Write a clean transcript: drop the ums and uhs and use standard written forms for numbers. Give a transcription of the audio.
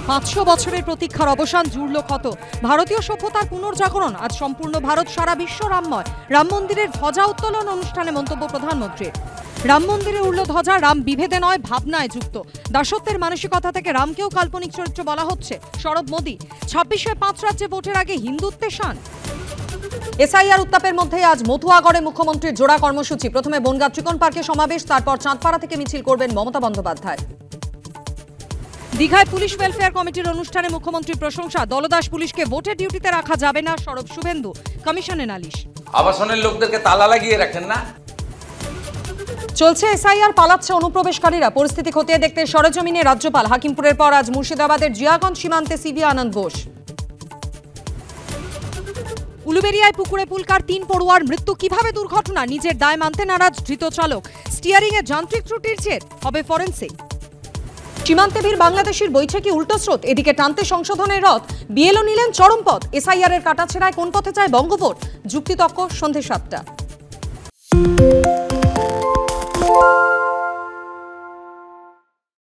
500 বছরের প্রতীক্ষার অবসান জুড়ল ক্ষত। ভারতীয় সভ্যতার পুনর্জাগরণ, আজ সম্পূর্ণ ভারত সারা বিশ্ব রামময়। রাম মন্দিরের ধ্বজা উত্তোলন অনুষ্ঠানে মন্তব্য প্রধানমন্ত্রীর। রাম মন্দিরে উড়ল ধ্বজা, রাম বিভেদে নয় ভাবনায় যুক্ত। দাসত্বের মানসিকতা থেকে রামকেও কাল্পনিক চরিত্র বলা হচ্ছে। সরব মোদী, 26-এ 5 রাজ্যে ভোটের আগে হিন্দুত্বে শান। এসআইআর উত্তাপের মধ্যেই আজ মথুয়াগড়ে মুখ্যমন্ত্রীর জোড়া কর্মসূচি। প্রথমে বনগাঁ ত্রিকোণ পার্কে সমাবেশ, তারপর চাঁদপাড়া থেকে মিছিল করবেন মমতা বন্দ্যোপাধ্যায়। দীঘায় পুলিশ ওয়েলফেয়ার কমিটির অনুষ্ঠানে মুখ্যমন্ত্রীর প্রশংসা। দলদাস পুলিশকে ভোটের ডিউটিতে রাখা যাবে না, সরব শুভেন্দু। কমিশনে নালিশ। আবাসনের লোকদেরকে তালা লাগিয়ে রাখেন না। চলছে এসআইআর, পালাচ্ছে অনুপ্রবেশকারীরা। পরিস্থিতি খতিয়ে দেখতে সরেজমিনে রাজ্যপাল। হাকিমপুরের পর আজ মুর্শিদাবাদের জিয়াগঞ্জ সীমান্তে সিভি আনন্দ বোস। উলুবেড়িয়ায় পুকুরে পুলকার 3 পড়ুয়ার মৃত্যু। কিভাবে দুর্ঘটনা, নিজের দায় মানতে নারাজ ধৃত চালক। স্টিয়ারিংয়ে যান্ত্রিক ত্রুটির জের, হবে ফরেনসিক। সীমান্তে ভিড় বাংলাদেশের, বইছে কি উল্টো স্রোত। এদিকে টানতে সংশোধনের রথ, বিএলও নিলেন চরম পথ। এসআইআর এর কাটাছেড়ায় কোন পথে চায় বঙ্গভোট, যুক্তিতক্ক সন্ধে 7টা।